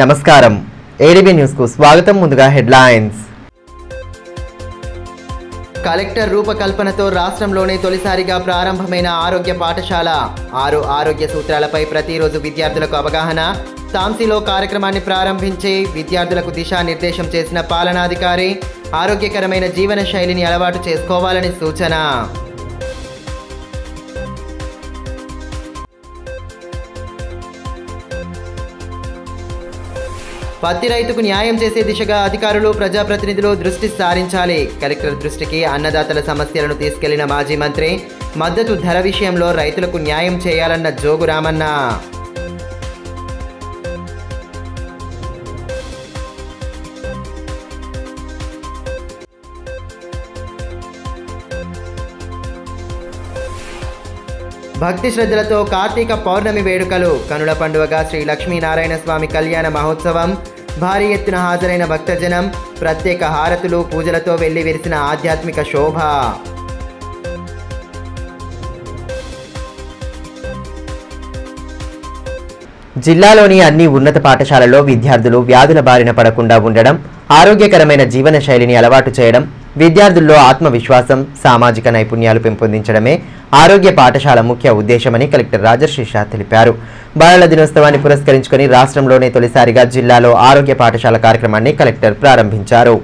నమస్కారం ADB news కు స్వాగతం. ముందుగా హెడ్లైన్స్. కలెక్టర్ రూపకల్పనతో రాష్ట్రంలోనే తొలిసారిగా ప్రారంభమైన ఆరోగ్య పాఠశాల 6 ఆరోగ్య సూత్రాలపై ప్రతిరోజు విద్యార్థులకు అవగాహన. తాంసీలో కార్యక్రమాన్ని ప్రారంభించి విద్యార్థులకు దిశానిర్దేశం చేసిన పాలనాధికారి ఆరోగ్యకరమైన జీవన శైలిని అలవాటు చేసుకోవాలని సూచన. పత్తి రైతుకు న్యాయం చేసే దిశగా అధికారులు ప్రజాప్రతినిధులు దృష్టి సారించాలి. కలెక్టర్ దృష్టికి అన్నదాతల సమస్యలను తీసుకెళ్లిన మాజీ మంత్రి. మద్దతు ధర విషయంలో రైతులకు న్యాయం చేయాలన్న జోగు రామన్న. భక్తి శ్రద్ధలతో కార్తీక పౌర్ణమి వేడుకలు. కనుల పండుగగా శ్రీ లక్ష్మీనారాయణ స్వామి కళ్యాణ మహోత్సవం. భారీ ఎత్తున హాజరైన భక్తజనం. ప్రత్యేక హారతులు పూజలతో వెళ్లి విరిసిన ఆధ్యాత్మిక శోభ. జిల్లాలోని అన్ని ఉన్నత పాఠశాలల్లో విద్యార్థులు వ్యాధుల బారిన పడకుండా ఉండడం, ఆరోగ్యకరమైన జీవన శైలిని అలవాటు చేయడం, విద్యార్థుల్లో ఆత్మవిశ్వాసం, సామాజిక నైపుణ్యాలు పెంపొందించడమే ఆరోగ్య పాఠశాల ముఖ్య ఉద్దేశమని కలెక్టర్ రాజర్షి షా తెలిపారు. బాలల దినోత్సవాన్ని పురస్కరించుకొని రాష్ట్రంలోనే తొలిసారిగా జిల్లాలో ఆరోగ్య పాఠశాల కార్యక్రమాన్ని కలెక్టర్ ప్రారంభించారు.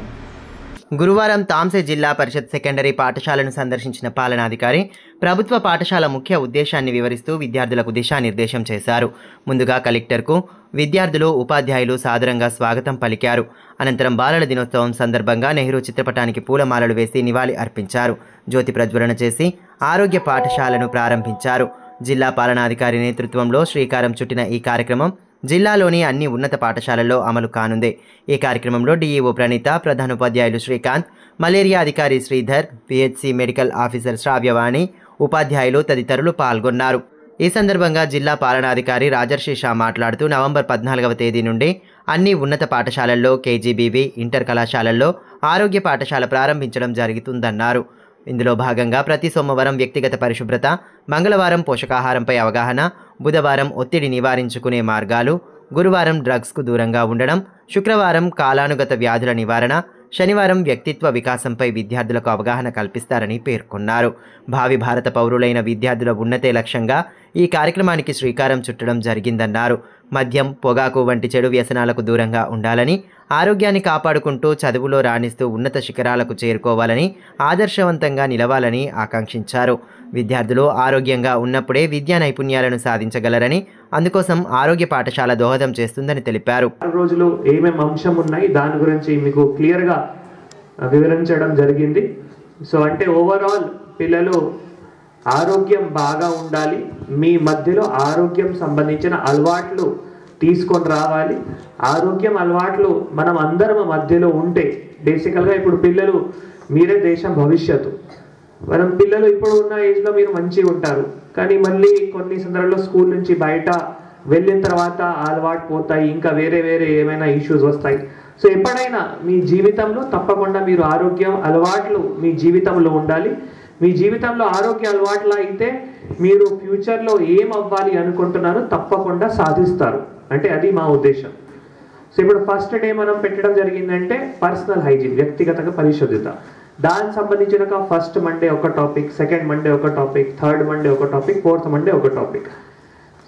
గురువారం తాంసీ జిల్లా పరిషత్ సెకండరీ పాఠశాలను సందర్శించిన పాలనాధికారి ప్రభుత్వ పాఠశాల ముఖ్య ఉద్దేశాన్ని వివరిస్తూ విద్యార్థులకు దిశానిర్దేశం చేశారు. ముందుగా కలెక్టర్కు విద్యార్థులు, ఉపాధ్యాయులు సాదరంగా స్వాగతం పలికారు. అనంతరం బాలల దినోత్సవం సందర్భంగా నెహ్రూ చిత్రపటానికి పూలమాలలు వేసి నివాళి అర్పించారు. జ్యోతి ప్రజ్వలన చేసి ఆరోగ్య పాఠశాలను ప్రారంభించారు. జిల్లా పాలనాధికారి నేతృత్వంలో శ్రీకారం చుట్టిన ఈ కార్యక్రమం జిల్లాలోని అన్ని ఉన్నత పాఠశాలల్లో అమలు కానుంది. ఈ కార్యక్రమంలో డీఈఓ ప్రణీత, ప్రధానోపాధ్యాయులు శ్రీకాంత్, మలేరియా అధికారి శ్రీధర్, పిహెచ్సి మెడికల్ ఆఫీసర్ శ్రావ్యవాణి, ఉపాధ్యాయులు తదితరులు పాల్గొన్నారు. ఈ సందర్భంగా జిల్లా పాలనాధికారి రాజర్షి షా మాట్లాడుతూ నవంబర్ 14వ తేదీ నుండి అన్ని ఉన్నత పాఠశాలల్లో, కేజీబీవీ, ఇంటర్ కళాశాలల్లో ఆరోగ్య పాఠశాల ప్రారంభించడం జరుగుతుందన్నారు. ఇందులో భాగంగా ప్రతి సోమవారం వ్యక్తిగత పరిశుభ్రత, మంగళవారం పోషకాహారంపై అవగాహన, బుధవారం ఒత్తిడి నివారించుకునే మార్గాలు, గురువారం డ్రగ్స్కు దూరంగా ఉండడం, శుక్రవారం కాలానుగత వ్యాధుల నివారణ, శనివారం వ్యక్తిత్వ వికాసంపై విద్యార్థులకు అవగాహన కల్పిస్తారని పేర్కొన్నారు. భావి భారత పౌరులైన విద్యార్థుల ఉన్నతే లక్ష్యంగా ఈ కార్యక్రమానికి శ్రీకారం చుట్టడం జరిగిందన్నారు. మద్యం, పొగాకు వంటి చెడు వ్యసనాలకు దూరంగా ఉండాలని, ఆరోగ్యాన్ని కాపాడుకుంటూ చదువులో రాణిస్తూ ఉన్నత శిఖరాలకు చేరుకోవాలని, ఆదర్శవంతంగా నిలవాలని ఆకాంక్షించారు. విద్యార్థులు ఆరోగ్యంగా ఉన్నప్పుడే విద్యా నైపుణ్యాలను సాధించగలరని, అందుకోసం ఆరోగ్య పాఠశాల దోహదం చేస్తుందని తెలిపారు. రోజులు ఏమేమి అంశం ఉన్నాయి దాని గురించి మీకు క్లియర్గా వివరించడం జరిగింది. సో అంటే ఓవరాల్ పిల్లలు ఆరోగ్యం బాగా ఉండాలి, మీ మధ్యలో ఆరోగ్యం సంబంధించిన అలవాట్లు తీసుకొని రావాలి. ఆరోగ్యం అలవాట్లు మనం అందరం మధ్యలో ఉంటే బేసికల్గా ఇప్పుడు పిల్లలు మీరే దేశం భవిష్యత్తు. మనం పిల్లలు ఇప్పుడు ఉన్న ఏజ్లో మీరు మంచిగా ఉంటారు, కానీ మళ్ళీ కొన్ని సందర్భాల్లో స్కూల్ నుంచి బయట వెళ్ళిన తర్వాత అలవాటు పోతాయి, ఇంకా వేరే వేరే ఏమైనా ఇష్యూస్ వస్తాయి. సో ఎప్పుడైనా మీ జీవితంలో తప్పకుండా మీరు ఆరోగ్యం అలవాట్లు మీ జీవితంలో ఉండాలి. మీ జీవితంలో ఆరోగ్య అలవాట్లు అయితే మీరు ఫ్యూచర్లో ఏం అవ్వాలి అనుకుంటున్నారో తప్పకుండా సాధిస్తారు. అంటే అది మా ఉద్దేశం. సో ఇప్పుడు ఫస్ట్ డే మనం పెట్టడం జరిగిందంటే పర్సనల్ హైజీన్, వ్యక్తిగతంగా పరిశుభ్రత. దానికి సంబంధించిన ఫస్ట్ మండే ఒక టాపిక్, సెకండ్ మండే ఒక టాపిక్, థర్డ్ మండే ఒక టాపిక్, ఫోర్త్ మండే ఒక టాపిక్.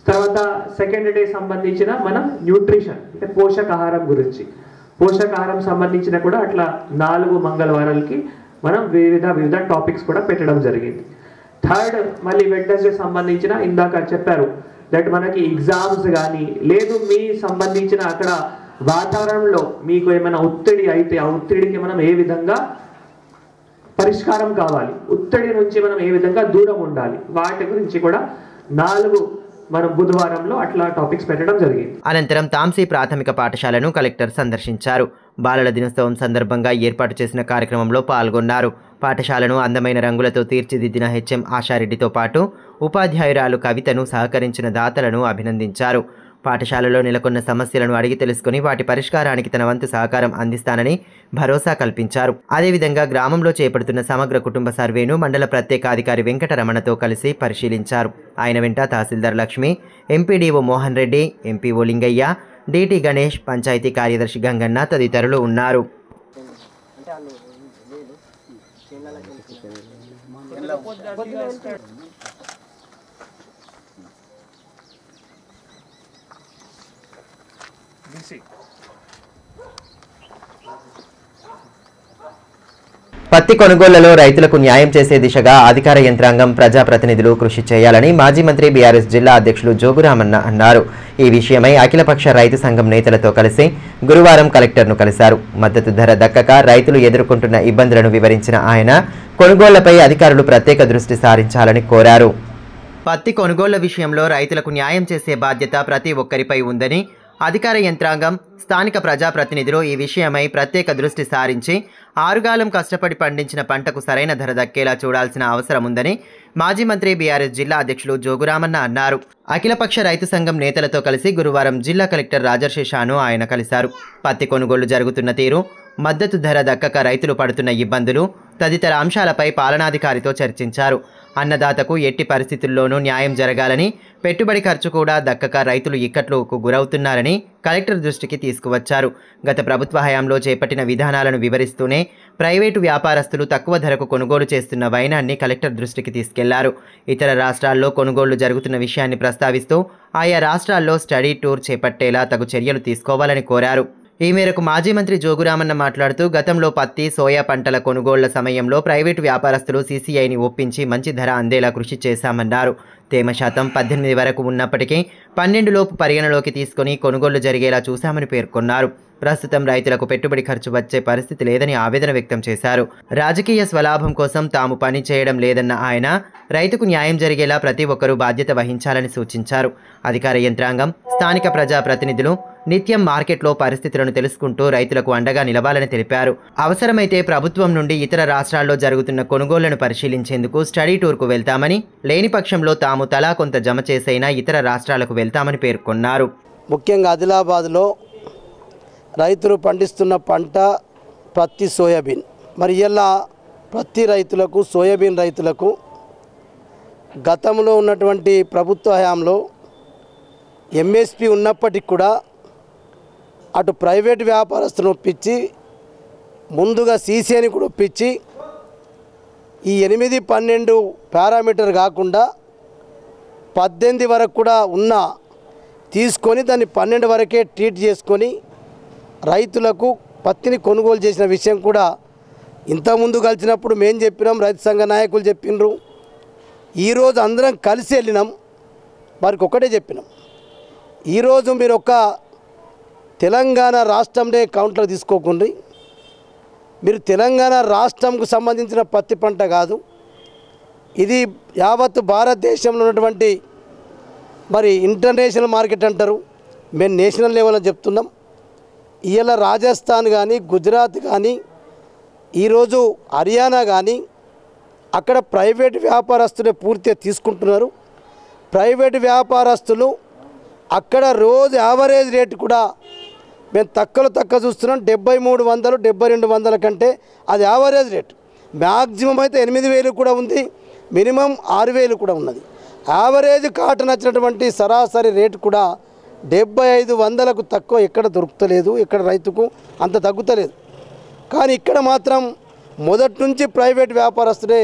తర్వాత సెకండ్ డే సంబంధించిన మనం న్యూట్రిషన్ అంటే పోషకాహారం గురించి, పోషకాహారం సంబంధించిన కూడా అట్లా 4 మంగళవారాలకి మనం వివిధ టాపిక్స్ కూడా పెట్టడం జరిగింది. థర్డ్ మళ్ళీ వెడ్నెస్డే సంబంధించిన ఇందాక చెప్పారు దట్ మనకి ఎగ్జామ్స్ కానీ లేదు మీ సంబంధించిన అక్కడ వాతావరణంలో మీకు ఏమైనా ఒత్తిడి అయితే ఆ ఒత్తిడికి మనం ఏ విధంగా పరిష్కారం కావాలి, ఒత్తిడి నుంచి మనం ఏ విధంగా దూరం ఉండాలి, వాటి గురించి కూడా 4 మనం బుధవారంలో అట్లా టాపిక్స్ పెట్టడం జరిగింది. అనంతరం తాంసీ ప్రాథమిక పాఠశాలను కలెక్టర్ సందర్శించారు. బాలల దినోత్సవం సందర్భంగా ఏర్పాటు చేసిన కార్యక్రమంలో పాల్గొన్నారు. పాఠశాలను అందమైన రంగులతో తీర్చిదిద్దిన హెచ్ఎం ఆశారెడ్డితో పాటు ఉపాధ్యాయురాలు కవితను సహకరించిన దాతలను అభినందించారు. పాఠశాలలో నెలకొన్న సమస్యలను అడిగి తెలుసుకుని వాటి పరిష్కారానికి తన వంతు సహకారం అందిస్తానని భరోసా కల్పించారు. అదేవిధంగా గ్రామంలో చేపడుతున్న సమగ్ర కుటుంబ సర్వేను మండల ప్రత్యేకాధికారి వెంకటరమణతో కలిసి పరిశీలించారు. ఆయన వెంట తహసీల్దార్ Lakshmi, MPDO Mohan Reddy, MPO Lingaiah, DT Ganesh, పంచాయతీ కార్యదర్శి గంగన్న తదితరులు ఉన్నారు. పత్తి కొనుగోళ్లలో రైతులకు న్యాయం చేసే దిశగా అధికార యంత్రాంగం, ప్రజాప్రతినిధులు కృషి చేయాలని మాజీ మంత్రి బీఆర్ఎస్ జిల్లా అధ్యక్షులు జోగురామన్న అన్నారు. ఈ విషయమై అఖిలపక్ష రైతు సంఘం నేతలతో కలిసి గురువారం కలెక్టర్ను కలిశారు. మద్దతు ధర దక్కక రైతులు ఎదుర్కొంటున్న ఇబ్బందులను వివరించిన ఆయన కొనుగోళ్లపై అధికారులు ప్రత్యేక దృష్టి సారించాలని కోరారు. పత్తి కొనుగోళ్ల విషయంలో రైతులకు న్యాయం చేసే బాధ్యత ప్రతి ఒక్కరిపై ఉందని, అధికార యంత్రాంగం, స్థానిక ప్రజాప్రతినిధులు ఈ విషయమై ప్రత్యేక దృష్టి సారించి ఆరుగాలం కష్టపడి పండించిన పంటకు సరైన ధర దక్కేలా చూడాల్సిన అవసరం ఉందని మాజీ మంత్రి బీఆర్ఎస్ జిల్లా అధ్యక్షులు జోగురామన్న అన్నారు. అఖిలపక్ష రైతు సంఘం నేతలతో కలిసి గురువారం జిల్లా కలెక్టర్ రాజర్షేషాను ఆయన కలిశారు. పత్తి కొనుగోళ్లు జరుగుతున్న తీరు, మద్దతు ధర దక్కక రైతులు పడుతున్న ఇబ్బందులు తదితర అంశాలపై పాలనాధికారితో చర్చించారు. అన్నదాతకు ఎట్టి పరిస్థితుల్లోనూ న్యాయం జరగాలని, పెట్టుబడి ఖర్చు కూడా దక్కక రైతులు ఇక్కట్లకు గురవుతున్నారని కలెక్టర్ దృష్టికి తీసుకువచ్చారు. గత ప్రభుత్వ హయాంలో చేపట్టిన విధానాలను వివరిస్తూనే ప్రైవేటు వ్యాపారస్తులు తక్కువ ధరకు కొనుగోలు చేస్తున్న వైనాన్ని కలెక్టర్ దృష్టికి తీసుకెళ్లారు. ఇతర రాష్ట్రాల్లో కొనుగోళ్లు జరుగుతున్న విషయాన్ని ప్రస్తావిస్తూ ఆయా రాష్ట్రాల్లో స్టడీ టూర్ చేపట్టేలా తగు చర్యలు తీసుకోవాలని కోరారు. ఈ మేరకు మాజీ మంత్రి జోగురామన్న మాట్లాడుతూ గతంలో పత్తి, సోయా పంటల కొనుగోళ్ల సమయంలో ప్రైవేటు వ్యాపారస్తులు సీసీఐని ఒప్పించి మంచి ధర అందేలా కృషి చేశామన్నారు. తేమ శాతం 18 వరకు ఉన్నప్పటికీ 12 లోపు పరిగణలోకి తీసుకుని కొనుగోళ్లు జరిగేలా చూశామని పేర్కొన్నారు. ప్రస్తుతం రైతులకు పెట్టుబడి ఖర్చు వచ్చే పరిస్థితి లేదని ఆవేదన వ్యక్తం చేశారు. రాజకీయ స్వలాభం కోసం తాము పని చేయడం లేదన్న ఆయన రైతుకు న్యాయం జరిగేలా ప్రతి ఒక్కరూ బాధ్యత వహించాలని సూచించారు. అధికార యంత్రాంగం, స్థానిక ప్రజాప్రతినిధులు నిత్యం మార్కెట్లో పరిస్థితులను తెలుసుకుంటూ రైతులకు అండగా నిలవాలని తెలిపారు. అవసరమైతే ప్రభుత్వం నుండి ఇతర రాష్ట్రాల్లో జరుగుతున్న కొనుగోళ్లను పరిశీలించేందుకు స్టడీ టూర్కు వెళ్తామని, లేని పక్షంలో తాము తలా కొంత జమ చేసైనా ఇతర రాష్ట్రాలకు వెళ్తామని పేర్కొన్నారు. ముఖ్యంగా ఆదిలాబాద్లో రైతులు పండిస్తున్న పంట పత్తి, సోయాబీన్. మరి ఇలా పత్తి రైతులకు, సోయాబీన్ రైతులకు గతంలో ఉన్నటువంటి ప్రభుత్వ హయాంలో ఎంఎస్పి ఉన్నప్పటికీ కూడా అటు ప్రైవేట్ వ్యాపారస్తులను ఒప్పించి, ముందుగా సీసీఐని కూడా ఒప్పించి, ఈ 8-12 పారామీటర్ కాకుండా 18 వరకు కూడా ఉన్న తీసుకొని దాన్ని 12 వరకే ట్రీట్ చేసుకొని రైతులకు పత్తిని కొనుగోలు చేసిన విషయం కూడా ఇంతకుముందు కలిసినప్పుడు మేము చెప్పినాం, రైతు సంఘ నాయకులు చెప్పినారు. ఈరోజు అందరం కలిసి వెళ్ళినాం, వారికి ఒకటే చెప్పినాం. ఈరోజు మీరు ఒక తెలంగాణ రాష్ట్రంలో కౌంటర్ తీసుకోకండి. మీరు తెలంగాణ రాష్ట్రంకు సంబంధించిన పత్తి పంట కాదు, ఇది యావత్ భారతదేశంలో ఉన్నటువంటి మరి ఇంటర్నేషనల్ మార్కెట్ అంటారు, మేము నేషనల్ లెవెల్లో చెప్తున్నాం. ఇవాళ రాజస్థాన్ కానీ, గుజరాత్ కానీ, ఈరోజు హర్యానా కానీ అక్కడ ప్రైవేట్ వ్యాపారస్తులే పూర్తిగా తీసుకుంటున్నారు. ప్రైవేట్ వ్యాపారస్తులు అక్కడ రోజు యావరేజ్ రేటు కూడా మేము తక్కువ చూస్తున్నాం. 7300, 7200 కంటే అది యావరేజ్ రేటు. మ్యాక్సిమం అయితే 8000 కూడా ఉంది, మినిమం 6000 కూడా ఉన్నది. యావరేజ్ కాటన్ వచ్చినటువంటి సరాసరి రేటు కూడా 7500కు తక్కువ ఎక్కడ దొరుకుతలేదు, ఇక్కడ రైతుకు అంత తగ్గుతలేదు. కానీ ఇక్కడ మాత్రం మొదటి నుంచి ప్రైవేట్ వ్యాపారస్తులే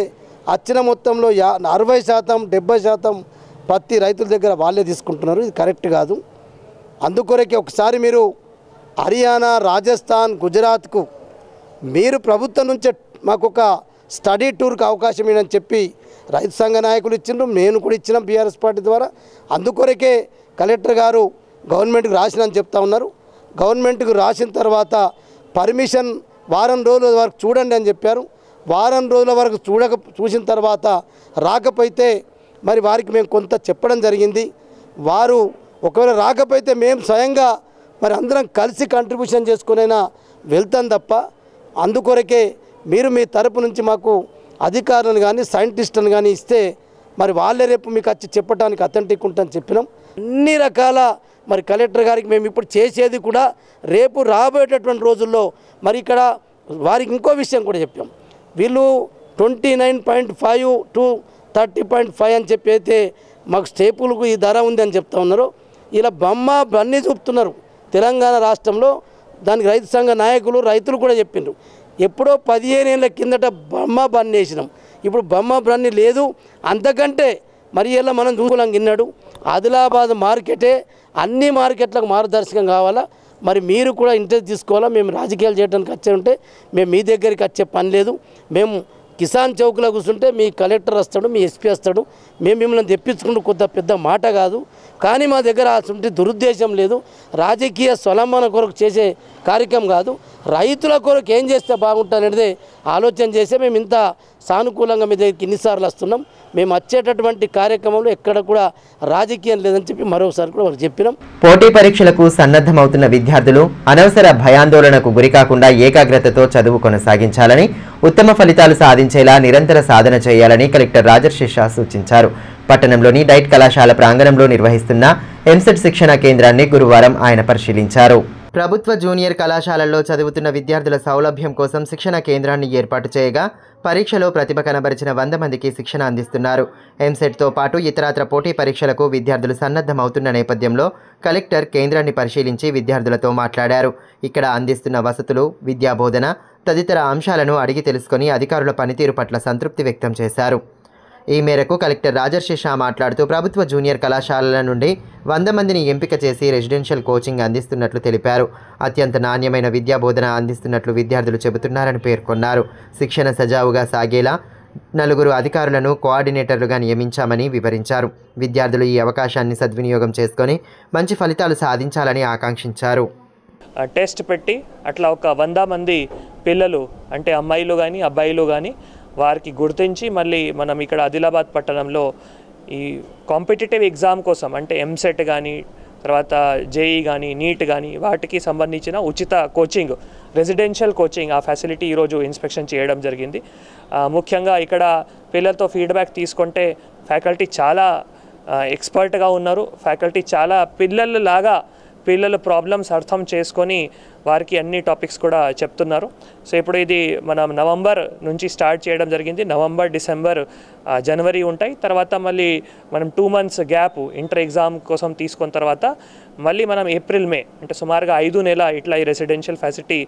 వచ్చిన మొత్తంలో 60%, 70% పత్తి రైతుల దగ్గర వాళ్ళే తీసుకుంటున్నారు. ఇది కరెక్ట్ కాదు. అందుకొరకే ఒకసారి మీరు హర్యానా, రాజస్థాన్, గుజరాత్కు మీరు ప్రభుత్వం నుంచే మాకు ఒక స్టడీ టూర్కి అవకాశం ఇవ్వని చెప్పి రైతు సంఘ నాయకులు ఇచ్చిండ్రు, నేను కూడా ఇచ్చినాం బీఆర్ఎస్ పార్టీ ద్వారా. అందుకొరకే కలెక్టర్ గారు గవర్నమెంట్కి రాసినని చెప్తా ఉన్నారు. గవర్నమెంట్కి రాసిన తర్వాత పర్మిషన్ వారం రోజుల వరకు చూడండి అని చెప్పారు. వారం రోజుల వరకు చూసిన తర్వాత రాకపోతే మరి వారికి మేము కొంత చెప్పడం జరిగింది. వారు ఒకవేళ రాకపోతే మేము స్వయంగా మరి అందరం కలిసి కంట్రిబ్యూషన్ చేసుకునైనా వెళ్తాం తప్ప, అందుకొరకే మీరు మీ తరపు నుంచి మాకు అధికారులను కానీ సైంటిస్టులను కానీ ఇస్తే మరి వాళ్ళే రేపు మీకు వచ్చి చెప్పడానికి అథెంటిక్ ఉంటుందని చెప్పినాం. అన్ని రకాల మరి కలెక్టర్ గారికి మేము ఇప్పుడు చేసేది కూడా రేపు రాబోయేటటువంటి రోజుల్లో మరి ఇక్కడ వారికి ఇంకో విషయం కూడా చెప్పాం. వీళ్ళు 29.5 to 30.5 అని చెప్పి అయితే మాకు స్టేపుల్కు ఈ ధర ఉంది అని చెప్తా ఉన్నారు. ఇలా బొమ్మ బన్నీ చూపుతున్నారు. తెలంగాణ రాష్ట్రంలో దానికి రైతు సంఘ నాయకులు రైతులు కూడా చెప్పిండ్రు. ఎప్పుడో 15 ఏళ్ళ కిందట బొమ్మ బన్ వేసినాం, ఇప్పుడు బొమ్మ బన్ని లేదు. అంతకంటే మరి ఇలా మనం చూసుకోలేం గిన్నాడు. ఆదిలాబాద్ మార్కెటే అన్ని మార్కెట్లకు మార్గదర్శకం కావాలా. మరి మీరు కూడా ఇంట్రెస్ట్ తీసుకోవాలా. మేము రాజకీయాలు చేయడానికి వచ్చే ఉంటే మేము మీ దగ్గరికి వచ్చే పని లేదు. మేము కిసాన్ చౌక్లో కూర్చుంటే మీ కలెక్టర్ వస్తాడు, మీ ఎస్పీ వస్తాడు, మేము మిమ్మల్ని తెప్పించుకుంటూ కొత్త పెద్ద మాట కాదు. కానీ మా దగ్గర అటువంటి దురుద్దేశం లేదు. రాజకీయ స్వలంబన కొరకు చేసే కార్యక్రమం కాదు. రైతుల కొరకు ఏం చేస్తే బాగుంటుందనేది ఆలోచన చేసే మేము ఇంత సానుకూలంగా మీ దగ్గరికి ఇన్నిసార్లు వస్తున్నాం. మేము వచ్చేటటువంటి కార్యక్రమంలో ఎక్కడ కూడా రాజకీయం లేదని చెప్పి మరోసారి కూడా వారికి చెప్పినాం. పోటీ పరీక్షలకు సన్నద్ధమవుతున్న విద్యార్థులు అనవసర భయాందోళనకు గురికాకుండా ఏకాగ్రతతో చదువు కొనసాగించాలని, ఉత్తమ ఫలితాలు సాధించేలా నిరంతర సాధన చేయాలని కలెక్టర్ రాజర్షి సూచించారు. పట్టణంలోని డైట్ కళాశాల ప్రాంగణంలో నిర్వహిస్తున్న ఎంసెట్ శిక్షణ కేంద్రాన్ని గురువారం ఆయన పరిశీలించారు. ప్రభుత్వ జూనియర్ కళాశాలల్లో చదువుతున్న విద్యార్థుల సౌలభ్యం కోసం శిక్షణ కేంద్రాన్ని ఏర్పాటు చేయగా పరీక్షలో ప్రతిభ కనబరిచిన 100 మందికి శిక్షణ అందిస్తున్నారు. ఎంసెట్తో పాటు ఇతరత్ర పోటీ పరీక్షలకు విద్యార్థులు సన్నద్ధమవుతున్న నేపథ్యంలో కలెక్టర్ కేంద్రాన్ని పరిశీలించి విద్యార్థులతో మాట్లాడారు. ఇక్కడ అందిస్తున్న వసతులు, విద్యాబోధన తదితర అంశాలను అడిగి తెలుసుకుని అధికారుల పనితీరు పట్ల సంతృప్తి వ్యక్తం చేశారు. ఈ మేరకు కలెక్టర్ రాజర్షి మాట్లాడుతూ ప్రభుత్వ జూనియర్ కళాశాలల నుండి 100 మందిని ఎంపిక చేసి రెసిడెన్షియల్ కోచింగ్ అందిస్తున్నట్లు తెలిపారు. అత్యంత నాణ్యమైన విద్యాబోధన అందిస్తున్నట్లు విద్యార్థులు చెబుతున్నారని పేర్కొన్నారు. శిక్షణ సజావుగా సాగేలా 4 అధికారులను కోఆర్డినేటర్లుగా నియమించామని వివరించారు. విద్యార్థులు ఈ అవకాశాన్ని సద్వినియోగం చేసుకొని మంచి ఫలితాలు సాధించాలని ఆకాంక్షించారు. టెస్ట్ పెట్టి అట్లా ఒక 100 మంది పిల్లలు అంటే అమ్మాయిలు కానీ అబ్బాయిలు కానీ వారికి గుర్తించి మళ్ళీ మనం ఇక్కడ ఆదిలాబాద్ పట్టణంలో ఈ కాంపిటేటివ్ ఎగ్జామ్ కోసం అంటే ఎంసెట్ కానీ తర్వాత జేఈ కానీ నీట్ కానీ వాటికి సంబంధించిన ఉచిత కోచింగ్, రెసిడెన్షియల్ కోచింగ్ ఆ ఫెసిలిటీ ఈరోజు ఇన్స్పెక్షన్ చేయడం జరిగింది. ముఖ్యంగా ఇక్కడ పిల్లలతో ఫీడ్బ్యాక్ తీసుకుంటే ఫ్యాకల్టీ చాలా ఎక్స్పర్ట్గా ఉన్నారు. ఫ్యాకల్టీ చాలా పిల్లల ప్రాబ్లమ్స్ అర్థం చేసుకొని వారికి అన్ని టాపిక్స్ కూడా చెప్తున్నారు. సో ఇప్పుడు ఇది మనం నవంబర్ నుంచి స్టార్ట్ చేయడం జరిగింది. నవంబర్, డిసెంబర్, జనవరి ఉంటాయి. తర్వాత మళ్ళీ మనం 2 మంత్స్ గ్యాప్ ఇంటర్ ఎగ్జామ్ కోసం తీసుకున్న తర్వాత మళ్ళీ మనం ఏప్రిల్, మే అంటే సుమారుగా 5 నెలల ఇట్లా ఈ రెసిడెన్షియల్ ఫెసిలిటీ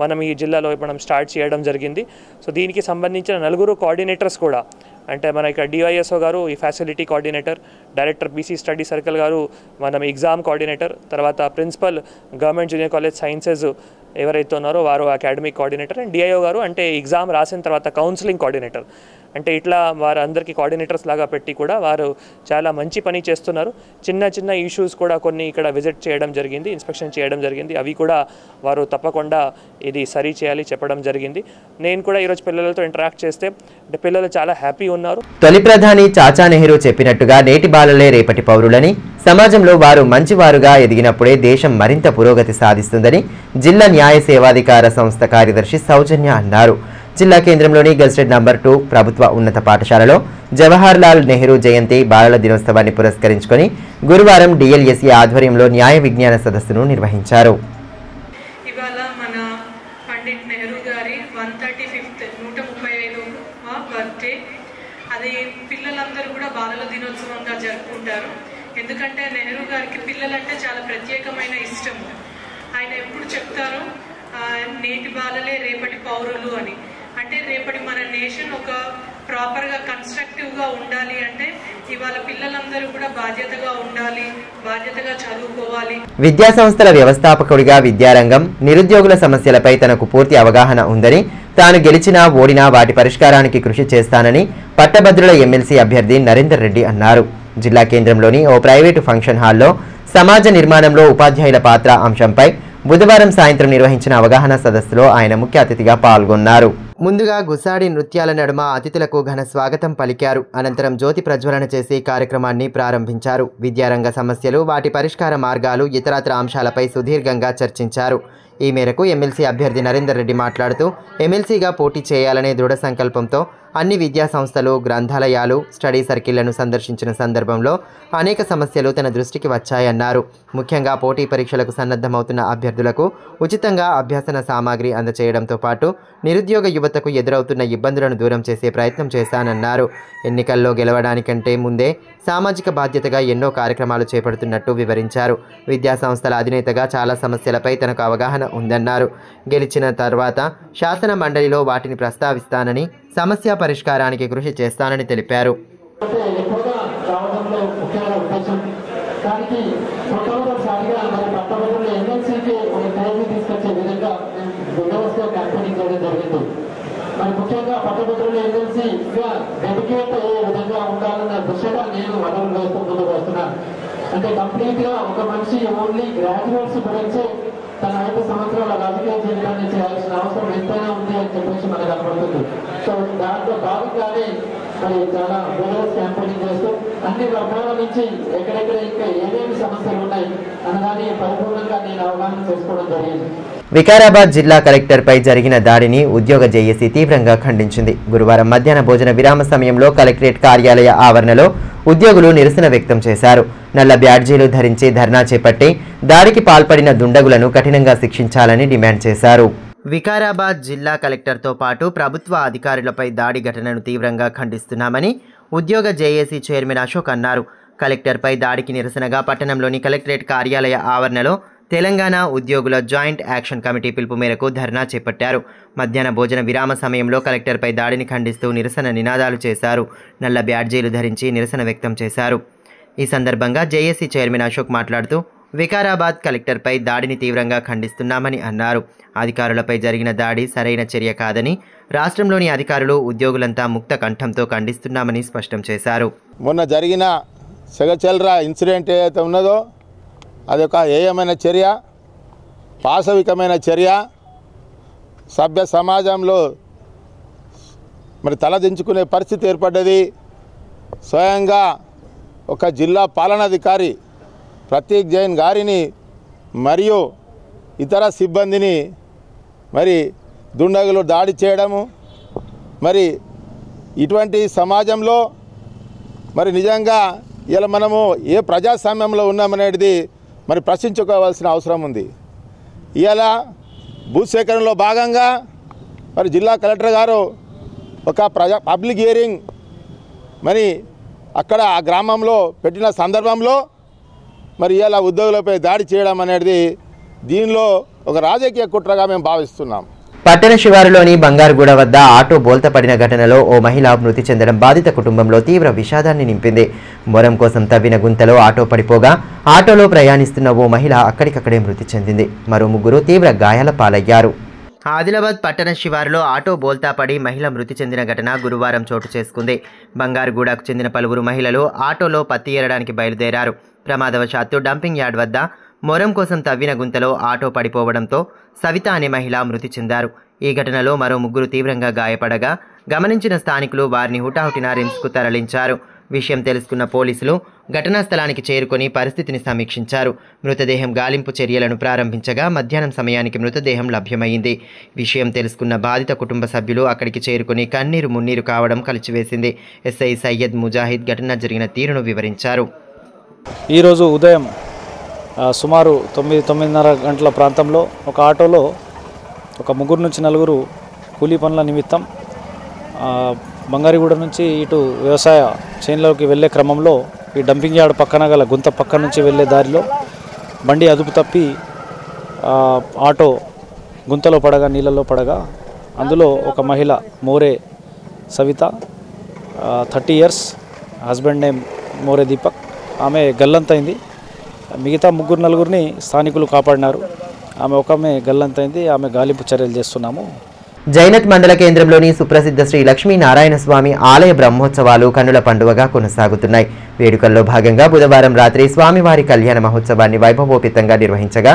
మనం ఈ జిల్లాలో మనం స్టార్ట్ చేయడం జరిగింది. సో దీనికి సంబంధించిన 4 కోఆర్డినేటర్స్ కూడా అంటే మన ఇక్కడ డివైఎస్ఓ గారు ఈ facility coordinator, director BC study circle గారు మనం ఎగ్జామ్ కోఆర్డినేటర్, తర్వాత principal government junior college sciences ఎవరైతే ఉన్నారో వారు అకాడమిక్ కోఆర్డినేటర్, అండ్ డిఐఓ గారు అంటే ఎగ్జామ్ రాసిన తర్వాత కౌన్సిలింగ్ కోఆర్డినేటర్. అంటే ఇట్లా వారందరికీ కోఆర్డినేటర్స్ లాగా పెట్టి కూడా వారు చాలా మంచి పని చేస్తున్నారు. చిన్న ఇష్యూస్ కూడా కొన్ని ఇక్కడ విజిట్ చేయడం జరిగింది, ఇన్స్పెక్షన్ చేయడం జరిగింది. అవి కూడా వారు తప్పకుండా ఇది సరి చేయాలి చెప్పడం జరిగింది. నేను కూడా ఈరోజు పిల్లలతో ఇంటరాక్ట్ చేస్తే పిల్లలు చాలా హ్యాపీ ఉన్నారు. తొలి ప్రధాని చాచా నెహ్రూ చెప్పినట్టుగా నేటి బాలలే రేపటి పౌరులని, సమాజంలో వారు మంచివారుగా ఎదిగినప్పుడే దేశం మరింత పురోగతి సాధిస్తుందని జిల్లా న్యాయ సేవాధికార సంస్థ కార్యదర్శి సౌజన్య అన్నారు. జిల్లా కేంద్రంలోని గెస్టెడ్ నంబర్ 2 ప్రభుత్వ ఉన్నత పాఠశాలలో జవహర్ లాల్ నెహ్రూ జయంతి బాలల దినోత్సవాన్ని పురస్కరించుకొని గురువారం డిఎల్ఎస్ఈ ఆధ్వర్యంలో న్యాయ విజ్ఞాన సదస్సును నిర్వహించారు. ఇవాళ మన పండిట్ నెహ్రూ గారి 135వ బర్త్డే. అది పిల్లలందరూ కూడా బాలల దినోత్సవంగా జరుపుకుంటారు. ఎందుకంటే నెహ్రూ గారికి పిల్లలంటే చాలా ప్రత్యేకమైన ఇష్టం. ఆయన ఎప్పుడు చెప్తారు నేటి బాలలే రేపటి పౌరులు అని. అంటే రేపటి మన నేషన్ ఒక ప్రాపర్గా కన్స్ట్రక్టివ్గా ఉండాలి అంటే ఇవాళ పిల్లలందరూ కూడా బాధ్యతగా ఉండాలి, బాధ్యతగా చదువుకోవాలి. విద్యా సంస్థల వ్యవస్థాపకుడిగా విద్యారంగం, నిరుద్యోగుల సమస్యలపై తనకు పూర్తి అవగాహన ఉందని, తాను గెలిచినా ఓడినా వాటి పరిష్కారానికి కృషి చేస్తానని పట్టభద్రుల ఎమ్మెల్సీ అభ్యర్థి నరేందర్ రెడ్డి అన్నారు. జిల్లా కేంద్రంలోని ఓ ప్రైవేటు ఫంక్షన్ హాల్లో సమాజ నిర్మాణంలో ఉపాధ్యాయుల పాత్ర అంశంపై బుధవారం సాయంత్రం నిర్వహించిన అవగాహన సదస్సులో ఆయన ముఖ్య అతిథిగా పాల్గొన్నారు. ముందుగా గుసాడి నృత్యాల నడుమ అతిథులకు ఘన స్వాగతం పలికారు. అనంతరం జ్యోతి ప్రజ్వలన చేసి కార్యక్రమాన్ని ప్రారంభించారు. విద్యారంగ సమస్యలు, వాటి పరిష్కార మార్గాలు, ఇతరత్ర అంశాలపై సుదీర్ఘంగా చర్చించారు. ఈ మేరకు ఎమ్మెల్సీ అభ్యర్థి నరేందర్ రెడ్డి మాట్లాడుతూ ఎమ్మెల్సీగా పోటీ చేయాలనే దృఢ సంకల్పంతో అన్ని విద్యా సంస్థలు, గ్రంథాలయాలు, స్టడీ సర్కిళ్లను సందర్శించిన సందర్భంలో అనేక సమస్యలు తన దృష్టికి వచ్చాయన్నారు. ముఖ్యంగా పోటీ పరీక్షలకు సన్నద్ధమవుతున్న అభ్యర్థులకు ఉచితంగా అభ్యసన సామాగ్రి అందచేయడంతో పాటు నిరుద్యోగ యువతకు ఎదురవుతున్న ఇబ్బందులను దూరం చేసే ప్రయత్నం చేశానన్నారు. ఎన్నికల్లో గెలవడానికంటే ముందే సామాజిక బాధ్యతగా ఎన్నో కార్యక్రమాలు చేపడుతున్నట్టు వివరించారు. విద్యా సంస్థల అధినేతగా చాలా సమస్యలపై తనకు అవగాహన ఉందన్నారు. గెలిచిన తర్వాత శాసన మండలిలో వాటిని ప్రస్తావిస్తానని, సమస్య పరిష్కారానికి కృషి చేస్తానని తెలిపారు. మరి ముఖ్యంగా పట్టభద్రులు ఎమ్మెల్సీగా డెడికేట్ అయ్యే విధంగా ఉండాలన్న దృష్టిగా నేను అడుగులు వేస్తూ ముందుకు వస్తున్నాను. అంటే కంప్లీట్గా ఒక మనిషి ఓన్లీ గ్రాడ్యుయేట్స్ గురించే తన 5 సంవత్సరాల రాజకీయ జీవితాన్ని చేయాల్సిన అవసరం ఎంతైనా ఉంది అని చెప్పేసి మనకు కనబడుతుంది. సో దాంట్లో భాగంగానే మరి చాలా విజిలెన్స్ క్యాంపెయినింగ్ చేస్తూ అన్ని వర్గాల నుంచి ఎక్కడెక్కడ ఇంకా ఏమేమి సమస్యలు ఉన్నాయి అన్నదాన్ని పరిపూర్ణంగా నేను అవగాహన చేసుకోవడం జరిగింది. వికారాబాద్ జిల్లా కలెక్టర్పై జరిగిన దాడిని ఉద్యోగ జేఏసీ తీవ్రంగా ఖండించింది. గురువారం మధ్యాహ్న భోజన విరామ సమయంలో కలెక్టరేట్ కార్యాలయ ఆవరణలో ఉద్యోగులు నిరసన వ్యక్తం చేశారు. నల్ల బ్యాడ్జీలు ధరించి ధర్నా చేపట్టి దాడికి పాల్పడిన దుండగులను కఠినంగా శిక్షించాలని డిమాండ్ చేశారు. వికారాబాద్ జిల్లా కలెక్టర్తో పాటు ప్రభుత్వ అధికారులపై దాడి ఘటనను తీవ్రంగా ఖండిస్తున్నామని ఉద్యోగ జేఏసీ చైర్మన్ అశోక్ అన్నారు. కలెక్టర్పై దాడికి నిరసనగా పట్టణంలోని కలెక్టరేట్ కార్యాలయ ఆవరణలో తెలంగాణ ఉద్యోగుల జాయింట్ యాక్షన్ కమిటీ పిలుపు మేరకు ధర్నా చేపట్టారు. మధ్యాహ్న భోజన విరామ సమయంలో కలెక్టర్పై దాడిని ఖండిస్తూ నిరసన నినాదాలు చేశారు. నల్ల బ్యాడ్జీలు ధరించి నిరసన వ్యక్తం చేశారు. ఈ సందర్భంగా జేఏసీ చైర్మన్ అశోక్ మాట్లాడుతూ వికారాబాద్ కలెక్టర్పై దాడిని తీవ్రంగా ఖండిస్తున్నామని అన్నారు. అధికారులపై జరిగిన దాడి సరైన చర్య కాదని, రాష్ట్రంలోని అధికారులు, ఉద్యోగులంతా ముక్త కంఠంతో ఖండిస్తున్నామని స్పష్టం చేశారు. మొన్న జరిగిన సెగచెల్రా ఇన్సిడెంట్ ఏదైతే ఉన్నదో అదొక ఏయమైన చర్య, పాశవికమైన చర్య, సభ్య సమాజంలో మరి తలదించుకునే పరిస్థితి ఏర్పడ్డది. స్వయంగా ఒక జిల్లా పాలనాధికారి ప్రతీక్ జైన్ గారిని మరియు ఇతర సిబ్బందిని మరి దుండగులు దాడి చేయడము, మరి ఇటువంటి సమాజంలో మరి నిజంగా ఇలా మనము ఏ ప్రజాస్వామ్యంలో ఉన్నామనేది మరి ప్రశ్నించుకోవాల్సిన అవసరం ఉంది. ఇలా భూసేకరణలో భాగంగా మరి జిల్లా కలెక్టర్ గారు ఒక పబ్లిక్ హియరింగ్ మరి అక్కడ ఆ గ్రామంలో పెట్టిన సందర్భంలో మరి ఇలా ఉద్యోగులపై దాడి చేయడం అనేది దీనిలో ఒక రాజకీయ కుట్రగా మేము భావిస్తున్నాం. పట్టణ శివారులోని బంగారుగూడ వద్ద ఆటో బోల్తపడిన ఘటనలో ఓ మహిళ మృతి చెందడం బాధిత కుటుంబంలో తీవ్ర విషాదాన్ని నింపింది. మొరం కోసం తవ్విన గుంతలో ఆటో పడిపోగా ఆటోలో ప్రయాణిస్తున్న ఓ మహిళ అక్కడికక్కడే మృతి చెందింది. మరో 3 తీవ్ర గాయాల పాలయ్యారు. ఆదిలాబాద్ పట్టణ శివారులో ఆటో బోల్తా పడి మహిళ మృతి చెందిన ఘటన గురువారం చోటు చేసుకుంది. బంగారుగూడకు చెందిన పలువురు మహిళలు ఆటోలో పత్తి ఏరడానికి బయలుదేరారు. ప్రమాదవశాత్తు డంపింగ్ యార్డ్ వద్ద మొరం కోసం తవ్విన గుంతలో ఆటో పడిపోవడంతో సవిత అనే మహిళ మృతి చెందారు. ఈ ఘటనలో మరో 3 తీవ్రంగా గాయపడగా గమనించిన స్థానికులు వారిని హుటాహుటిన రిమ్స్కు తరలించారు. విషయం తెలుసుకున్న పోలీసులు ఘటనా స్థలానికి చేరుకొని పరిస్థితిని సమీక్షించారు. మృతదేహం గాలింపు చర్యలను ప్రారంభించగా మధ్యాహ్నం సమయానికి మృతదేహం లభ్యమైంది. విషయం తెలుసుకున్న బాధిత కుటుంబ సభ్యులు అక్కడికి చేరుకుని కన్నీరు మున్నీరు కావడం కలిచివేసింది. ఎస్ఐ సయ్యద్ ముజాహిద్ ఘటన జరిగిన తీరును వివరించారు. ఈరోజు ఉదయం సుమారు 9-9:30 గంటల ప్రాంతంలో ఒక ఆటోలో ఒక 3 నుంచి 4 కూలీ పనుల నిమిత్తం బంగారిగూడ నుంచి ఇటు వ్యవసాయ చేనులోకి వెళ్ళే క్రమంలో ఈ డంపింగ్ యార్డ్ పక్కన గల గుంత పక్క నుంచి వెళ్ళే దారిలో బండి అదుపు తప్పి ఆటో గుంతలో పడగా, నీళ్ళలో పడగా అందులో ఒక మహిళ More Savita 30 years, husband name More Deepak, ఆమె గల్లంతైంది. మిగతా 3-4 స్థానికులు కాపాడినారు. ఆమె గల్లంతైంది. ఆమె గాలింపు చర్యలు చేస్తున్నాము. జైనత్ మండల కేంద్రంలోని సుప్రసిద్ధ శ్రీ లక్ష్మీనారాయణ స్వామి ఆలయ బ్రహ్మోత్సవాలు కన్నుల పండుగగా కొనసాగుతున్నాయి. వేడుకల్లో భాగంగా బుధవారం రాత్రి స్వామివారి కళ్యాణ మహోత్సవాన్ని వైభవోపేతంగా నిర్వహించగా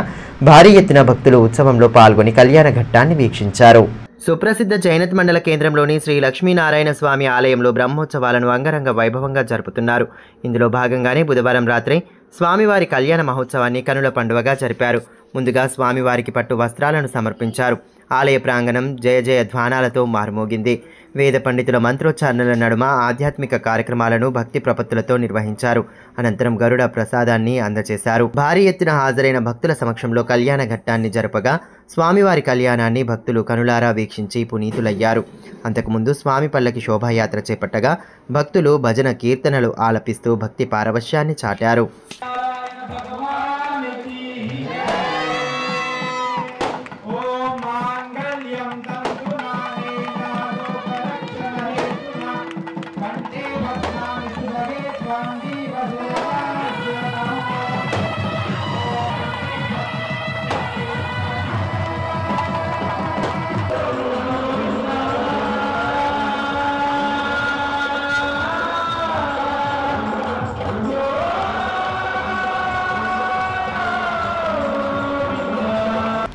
భారీ ఎత్తున భక్తులు ఉత్సవంలో పాల్గొని కళ్యాణ ఘట్టాన్ని వీక్షించారు. సుప్రసిద్ధ జైనత్ మండల కేంద్రంలోని శ్రీ లక్ష్మీనారాయణ స్వామి ఆలయంలో బ్రహ్మోత్సవాలను అంగరంగ వైభవంగా జరుపుతున్నారు. ఇందులో భాగంగానే బుధవారం రాత్రి స్వామివారి కళ్యాణ మహోత్సవాన్ని కనుల పండుగగా జరిపారు. ముందుగా స్వామివారికి పట్టు వస్త్రాలను సమర్పించారు. ఆలయ ప్రాంగణం జయ జయ ధ్వానాలతో మారుమోగింది. వేద పండితుల మంత్రోచ్చారణల నడుమ ఆధ్యాత్మిక కార్యక్రమాలను భక్తి ప్రపత్తులతో నిర్వహించారు. అనంతరం గరుడ ప్రసాదాన్ని అందజేశారు. భారీ ఎత్తున హాజరైన భక్తుల సమక్షంలో కళ్యాణ ఘట్టాన్ని జరపగా స్వామివారి కళ్యాణాన్ని భక్తులు కనులారా వీక్షించి పునీతులయ్యారు. అంతకుముందు స్వామి పల్లకి శోభాయాత్ర చేపట్టగా భక్తులు భజన కీర్తనలు ఆలపిస్తూ భక్తి పారవశ్యాన్ని చాటారు.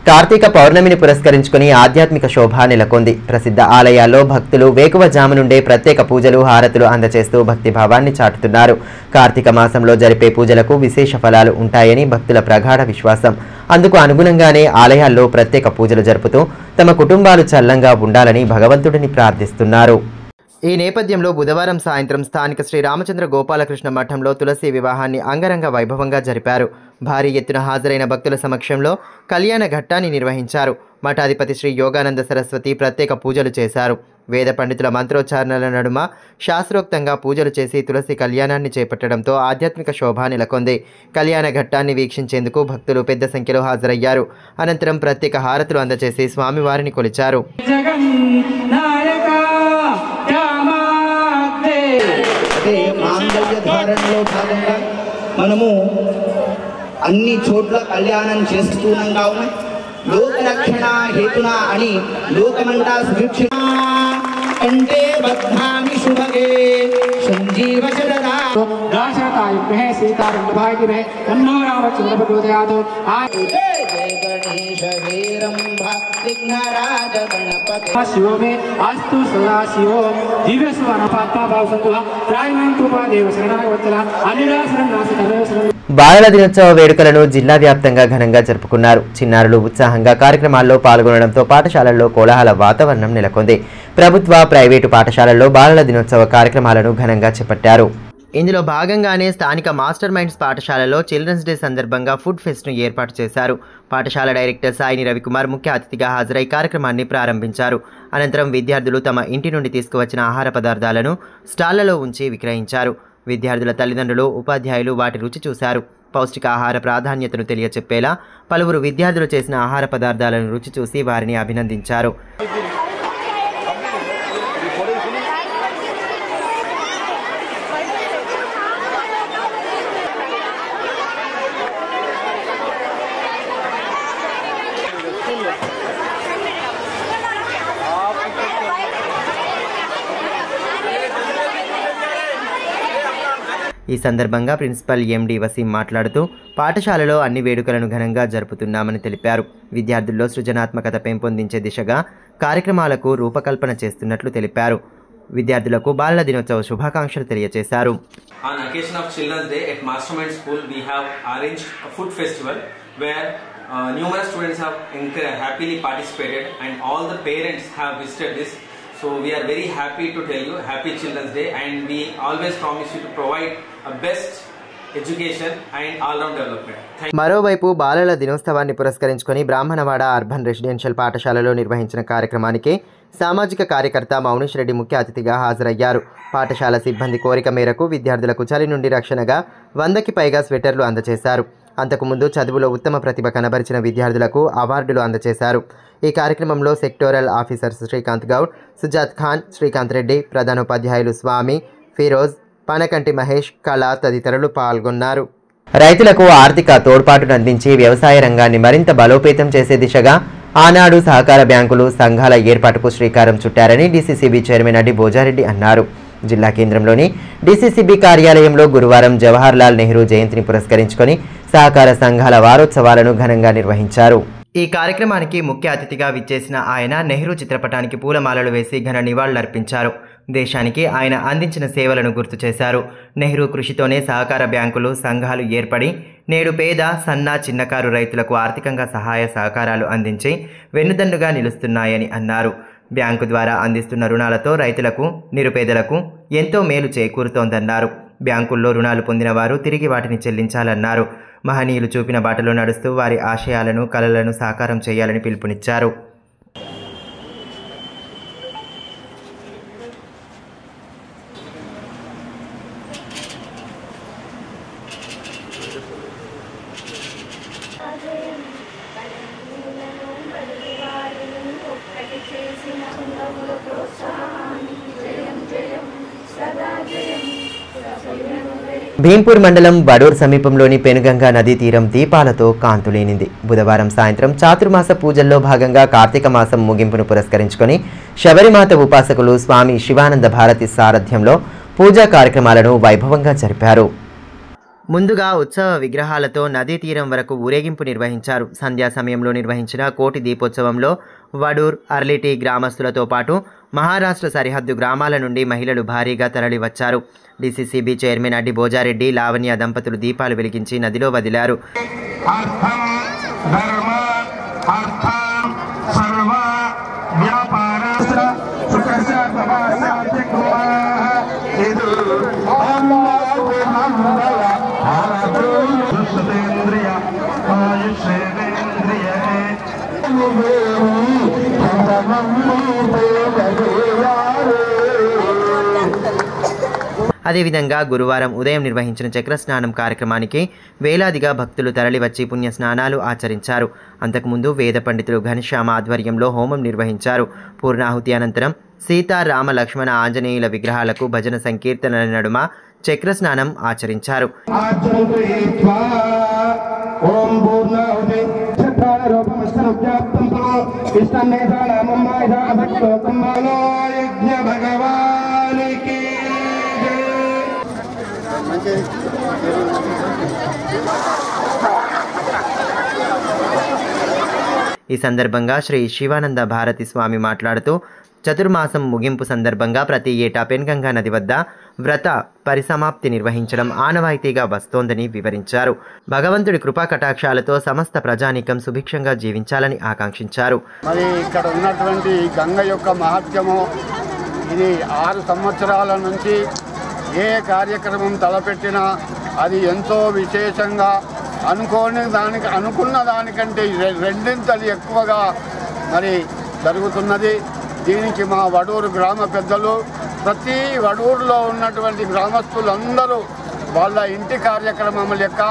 కార్తీక పౌర్ణమిని పురస్కరించుకుని ఆధ్యాత్మిక శోభ నెలకొంది. ప్రసిద్ధ ఆలయాల్లో భక్తులు వేకువజాము నుండే ప్రత్యేక పూజలు హారతులు అందజేస్తూ భక్తిభావాన్ని చాటుతున్నారు. కార్తీక మాసంలో జరిపే పూజలకు విశేష ఫలాలు ఉంటాయని భక్తుల ప్రగాఢ విశ్వాసం. అందుకు అనుగుణంగానే ఆలయాల్లో ప్రత్యేక పూజలు జరుపుతూ తమ కుటుంబాలు చల్లంగా ఉండాలని భగవంతుడిని ప్రార్థిస్తున్నారు. ఈ నేపథ్యంలో బుధవారం సాయంత్రం స్థానిక శ్రీ రామచంద్ర గోపాలకృష్ణ మఠంలో తులసి వివాహాన్ని అంగరంగ వైభవంగా జరిపారు. భారీ ఎత్తున హాజరైన భక్తుల సమక్షంలో కళ్యాణ ఘట్టాన్ని నిర్వహించారు. మఠాధిపతి శ్రీ యోగానంద సరస్వతి ప్రత్యేక పూజలు చేశారు. వేద పండితుల మంత్రోచ్చారణల నడుమ శాస్త్రోక్తంగా పూజలు చేసి తులసి కళ్యాణాన్ని చేపట్టడంతో ఆధ్యాత్మిక శోభ నెలకొంది. కళ్యాణ ఘట్టాన్ని వీక్షించేందుకు భక్తులు పెద్ద సంఖ్యలో హాజరయ్యారు. అనంతరం ప్రత్యేక హారతులు అందజేసి స్వామివారిని కొలిచారు. మాంగళ్య ధారణలో భాగంగా మనము అన్ని చోట్ల కళ్యాణం చేస్తున్నాం కావున లోకరక్షణ హేతున అని లోకమంతా సుభిక్ష కంటే బద్ధామి శుభగే సంజీవ శరదా दाशरथायुग्महे सीतारण्यभागिने तन्नो रामचन्द्र प्रचोदयात् जय गणेश वीरम्भ विघ्नराज गणपति शिवो मे अस्तु सदा शिवो दिव्य सुवर्णपात्मा भावसन्तुः त्रायमां कृपादेव शरणाय वत्सला अनिरासनं नास्ति तदेव బాలల దినోత్సవ వేడుకలను జిల్లా వ్యాప్తంగా ఘనంగా జరుపుకున్నారు. చిన్నారులు ఉత్సాహంగా కార్యక్రమాల్లో పాల్గొనడంతో పాఠశాలల్లో కోలాహల వాతావరణం నెలకొంది. ప్రభుత్వ, ప్రైవేటు పాఠశాలల్లో బాలల దినోత్సవ కార్యక్రమాలను ఘనంగా చేపట్టారు. ఇందులో భాగంగానే స్థానిక మాస్టర్ మైండ్స్ పాఠశాలలో చిల్డ్రన్స్ డే సందర్భంగా ఫుడ్ ఫెస్ట్ను ఏర్పాటు చేశారు. పాఠశాల డైరెక్టర్ సాయిని రవికుమార్ ముఖ్య అతిథిగా హాజరై కార్యక్రమాన్ని ప్రారంభించారు. అనంతరం విద్యార్థులు తమ ఇంటి నుండి తీసుకువచ్చిన ఆహార పదార్థాలను స్టాళ్లలో ఉంచి విక్రయించారు. విద్యార్థుల తల్లిదండ్రులు, ఉపాధ్యాయులు వాటి రుచి చూశారు. పౌష్టికాహార ప్రాధాన్యతను తెలియచెప్పేలా పలువురు విద్యార్థులు చేసిన ఆహార పదార్థాలను రుచి చూసి వారిని అభినందించారు. ఈ సందర్భంగా ప్రిన్సిపల్ ఎండి వసీం మాట్లాడుతూ పాఠశాలలో అన్ని వేడుకలను ఘనంగా జరుపుతున్నామని తెలిపారు. విద్యార్థుల్లో సృజనాత్మకత పెంపొందించే దిశగా కార్యక్రమాలకు రూపకల్పన చేస్తున్నట్లు తెలిపారు. విద్యార్థులకు బాలల దినోత్సవ శుభాకాంక్షలు తెలియజేశారు. On occasion of Children's Day at Mastermind School, we have arranged a food festival where numerous students have happily participated and all the parents have visited this. So we are very happy to tell you Happy Children's Day, and we always promise you to provide a best education and all-round development. మరోవైపు బాలల దినోత్సవాన్ని పురస్కరించుకొని Brahmanawada urban residential పాఠశాలలో నిర్వహించిన కార్యక్రమానికి సామాజిక కార్యకర్త మౌనిష్ రెడ్డి ముఖ్య అతిథిగా హాజరయ్యారు. పాఠశాల సిబ్బంది కోరిక మేరకు విద్యార్థులకు చలి నుండి రక్షణగా 100కి పైగా స్వెటర్లు అందజేశారు. అంతకుముందు చదువులో ఉత్తమ ప్రతిభ కనబరిచిన విద్యార్థులకు అవార్డులు అందజేశారు. ఈ కార్యక్రమంలో సెక్టోరల్ ఆఫీసర్స్ శ్రీకాంత్ గౌడ్, సుజాత్ ఖాన్, శ్రీకాంత్ రెడ్డి, ప్రధానోపాధ్యాయులు స్వామి, ఫిరోజ్, పనకంటి మహేష్, కళ తదితరులు పాల్గొన్నారు. రైతులకు ఆర్థిక తోడ్పాటును అందించి వ్యవసాయ రంగాన్ని మరింత బలోపేతం చేసే దిశగా ఆనాడు సహకార బ్యాంకులు, సంఘాల ఏర్పాటుకు శ్రీకారం చుట్టారని డీసీసీబీ చైర్మన్ అడ్డి భోజారెడ్డి అన్నారు. జిల్లా కేంద్రంలోని డీసీసీబీ కార్యాలయంలో గురువారం జవహర్ లాల్ నెహ్రూ జయంతిని పురస్కరించుకొని సహకార సంఘాల వారోత్సవాలను ఘనంగా నిర్వహించారు. ఈ కార్యక్రమానికి ముఖ్య అతిథిగా విచ్చేసిన ఆయన నెహ్రూ చిత్రపటానికి పూలమాలలు వేసి ఘన నివాళులర్పించారు. దేశానికి ఆయన అందించిన సేవలను గుర్తు చేశారు. నెహ్రూ కృషితోనే సహకార బ్యాంకులు, సంఘాలు ఏర్పడి నేడు పేద, సన్న, చిన్నకారు రైతులకు ఆర్థికంగా సహాయ సహకారాలు అందించి వెన్నుదన్నుగా నిలుస్తున్నాయని అన్నారు. బ్యాంకు ద్వారా అందిస్తున్న రుణాలతో రైతులకు, నిరుపేదలకు ఎంతో మేలు చేకూరుతోందన్నారు. బ్యాంకుల్లో రుణాలు పొందిన వారు తిరిగి వాటిని చెల్లించాలన్నారు. మహనీయులు చూపిన బాటలో నడుస్తూ వారి ఆశయాలను, కలలను సాకారం చేయాలని పిలుపునిచ్చారు. భీంపూర్ మండలం వడూర్ సమీపంలోని పెనుగంగా నదీ తీరం దీపాలతో కాంతులేనింది. బుధవారం సాయంత్రం చాతుర్మాస పూజల్లో భాగంగా కార్తీక మాసం ముగింపును పురస్కరించుకొని శబరిమాత ఉపాసకులు స్వామి శివానంద భారతి సారథ్యంలో పూజా కార్యక్రమాలను వైభవంగా జరిపారు. ముందుగా ఉత్సవ విగ్రహాలతో నదీ తీరం వరకు ఊరేగింపు నిర్వహించారు. సంధ్యా సమయంలో నిర్వహించిన కోటి దీపోత్సవంలో వడూర్, అర్లిటి గ్రామస్తులతో పాటు మహారాష్ట్ర సరిహద్దు గ్రామాల నుండి మహిళలు భారీగా తరలివచ్చారు. డీసీసీబీ చైర్మన్ అడ్డి భోజారెడ్డి, లావణ్య దంపతులు దీపాలు వెలిగించి నదిలో వదిలారు. అదేవిధంగా గురువారం ఉదయం నిర్వహించిన చక్రస్నానం కార్యక్రమానికి వేలాదిగా భక్తులు తరలివచ్చి పుణ్య స్నానాలు ఆచరించారు. అంతకుముందు వేద పండితులు ఘనశ్యామ ఆధ్వర్యంలో హోమం నిర్వహించారు. పూర్ణాహుతి అనంతరం సీతా, రామ, లక్ష్మణ, ఆంజనేయుల విగ్రహాలకు భజన సంకీర్తనల నడుమ చక్రస్నానం ఆచరించారు. ఈ సందర్భంగా శ్రీ శివానంద భారతి స్వామి మాట్లాడుతూ చతుర్మాసం ముగింపు సందర్భంగా ప్రతి ఏటా పెన్గంగా నది వద్ద వ్రత పరిసమాప్తి నిర్వహించడం ఆనవాయితీగా వస్తోందని వివరించారు. భగవంతుడి కృపా కటాక్షాలతో సమస్త ప్రజానీకం సుభిక్షంగా జీవించాలని ఆకాంక్షించారు. మరి ఇక్కడ ఉన్నటువంటి గంగ యొక్క మహత్యము ఇది 6 సంవత్సరాల నుంచి ఏ కార్యక్రమం తలపెట్టినా అది ఎంతో విశేషంగా అనుకున్న దానికంటే రెండింతలు ఎక్కువగా మరి జరుగుతున్నది. దీనికి మా వడూరు గ్రామ పెద్దలు, ప్రతి వడూరులో ఉన్నటువంటి గ్రామస్తులందరూ వాళ్ళ ఇంటి కార్యక్రమం లెక్క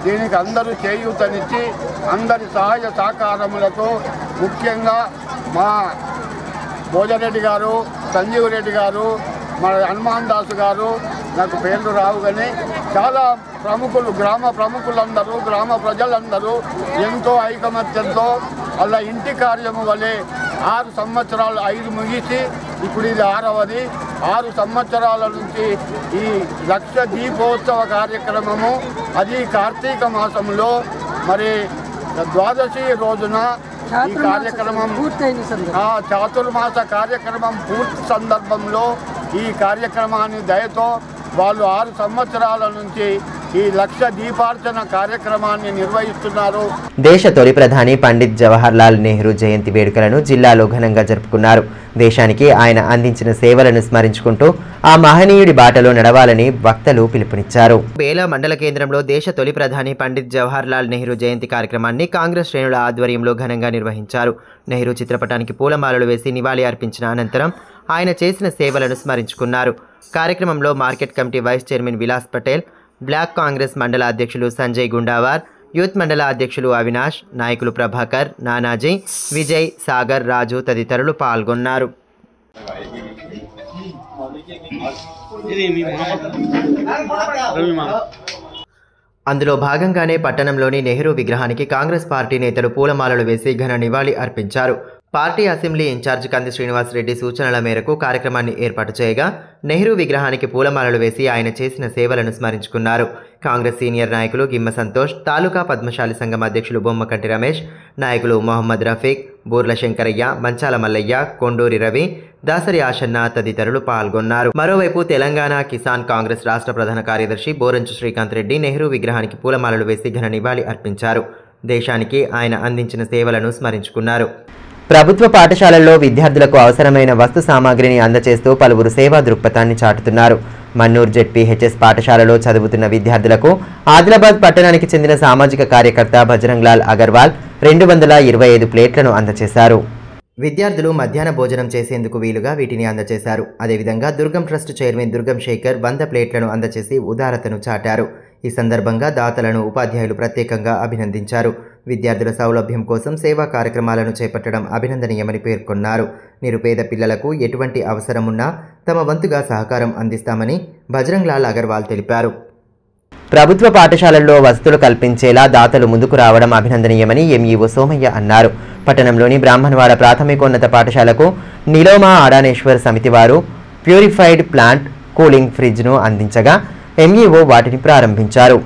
దీనికి అందరూ చేయూతనిచ్చి అందరి సహాయ సహకారములతో ముఖ్యంగా మా భోజరెడ్డి గారు, సంజీవ్ రెడ్డి గారు, మన హనుమాన్ దాసు గారు, నాకు పేర్లు రావు కానీ చాలా ప్రముఖులు, గ్రామ ప్రముఖులందరూ, గ్రామ ప్రజలందరూ ఎంతో ఐకమత్యంతో వాళ్ళ ఇంటి కార్యము వలె 6 సంవత్సరాలు 5 ముగిసి ఇప్పుడు ఇది 6వది. 6 సంవత్సరాల నుంచి ఈ లక్ష దీపోత్సవ కార్యక్రమము అది కార్తీక మాసంలో మరి ద్వాదశి రోజున ఈ కార్యక్రమం చాతుర్మాస కార్యక్రమం పూర్తి సందర్భంలో ఈ కార్యక్రమాన్ని దయతో వాళ్ళు 6 సంవత్సరాల నుంచి ఈ లక్ష దీపార్చన కార్యక్రమాన్ని నిర్వహిస్తున్నారు. దేశ తొలి ప్రధాని పండిత్ జవహర్ లాల్ నెహ్రూ జయంతి వేడుకలను జిల్లాలో ఘనంగా జరుపుకున్నారు. దేశానికి ఆయన అందించిన సేవలను స్మరించుకుంటూ ఆ మహనీయుడి బాటలో నడవాలని వక్తలు పిలుపునిచ్చారు. బేలా మండల కేంద్రంలో దేశ తొలి ప్రధాని పండిత్ జవహర్ లాల్ నెహ్రూ జయంతి కార్యక్రమాన్ని కాంగ్రెస్ శ్రేణుల ఆధ్వర్యంలో ఘనంగా నిర్వహించారు. నెహ్రూ చిత్రపటానికి పూలమాలలు వేసి నివాళి అర్పించిన అనంతరం ఆయన చేసిన సేవలను స్మరించుకున్నారు. కార్యక్రమంలో market committee vice chairman Vilas Patel, block Congress మండల అధ్యక్షులు సంజయ్ గుండావార్, యూత్ మండల అధ్యక్షులు అవినాష్, నాయకులు ప్రభాకర్, నానాజీ, విజయ్, సాగర్, రాజు తదితరులు పాల్గొన్నారు. అందులో భాగంగానే పట్టణంలోని నెహ్రూ విగ్రహానికి కాంగ్రెస్ పార్టీ నేతలు పూలమాలలు వేసి ఘన నివాళి అర్పించారు. పార్టీ అసెంబ్లీ ఇన్ఛార్జ్ కంది శ్రీనివాసరెడ్డి సూచనల మేరకు కార్యక్రమాన్ని ఏర్పాటు చేయగా నెహ్రూ విగ్రహానికి పూలమాలలు వేసి ఆయన చేసిన సేవలను స్మరించుకున్నారు. కాంగ్రెస్ సీనియర్ నాయకులు గిమ్మ సంతోష్, తాలూకా పద్మశాలి సంఘం అధ్యక్షులు బొమ్మకంటి రమేష్, నాయకులు మొహమ్మద్ రఫీక్, బూర్ల శంకరయ్య, మంచాల మల్లయ్య, కొండూరి రవి, దాసరి ఆషన్న తదితరులు పాల్గొన్నారు. మరోవైపు తెలంగాణ కిసాన్ కాంగ్రెస్ రాష్ట్ర ప్రధాన కార్యదర్శి బోరంచు శ్రీకాంత్ రెడ్డి నెహ్రూ విగ్రహానికి పూలమాలలు వేసి ఘన నివాళి అర్పించారు. దేశానికి ఆయన అందించిన సేవలను స్మరించుకున్నారు. ప్రభుత్వ పాఠశాలల్లో విద్యార్థులకు అవసరమైన వస్తు సామాగ్రిని అందజేస్తూ పలువురు సేవా దృక్పథాన్ని చాటుతున్నారు. మన్నూర్ జెడ్పీహెచ్ఎస్ పాఠశాలలో చదువుతున్న విద్యార్థులకు ఆదిలాబాద్ పట్టణానికి చెందిన సామాజిక కార్యకర్త బజరంగ్ లాల్ అగర్వాల్ 225 ప్లేట్లను అందజేశారు. విద్యార్థులు మధ్యాహ్న భోజనం చేసేందుకు వీలుగా వీటిని అందజేశారు. అదేవిధంగా దుర్గం ట్రస్ట్ చైర్మన్ దుర్గం శేఖర్ 100 ప్లేట్లను అందజేసి ఉదారతను చాటారు. ఈ సందర్భంగా దాతలను ఉపాధ్యాయులు ప్రత్యేకంగా అభినందించారు. విద్యార్థుల సౌలభ్యం కోసం సేవా కార్యక్రమాలను చేపట్టడం అభినందనీయమని పేర్కొన్నారు. నిరుపేద పిల్లలకు ఎటువంటి అవసరమున్నా తమ వంతుగా సహకారం అందిస్తామని బజరంగ్ లాల్ అగర్వాల్ తెలిపారు. ప్రభుత్వ పాఠశాలల్లో వసతులు కల్పించేలా దాతలు ముందుకు రావడం అభినందనీయమని ఎంఈఓ సోమయ్య అన్నారు. పట్టణంలోని బ్రాహ్మణవాడ ప్రాథమికోన్నత పాఠశాలకు నిలోమా ఆడానేశ్వర్ సమితి వారు ప్యూరిఫైడ్ ప్లాంట్ కూలింగ్ ఫ్రిడ్జ్ను అందించగా ఎంఈఓ వాటిని ప్రారంభించారు.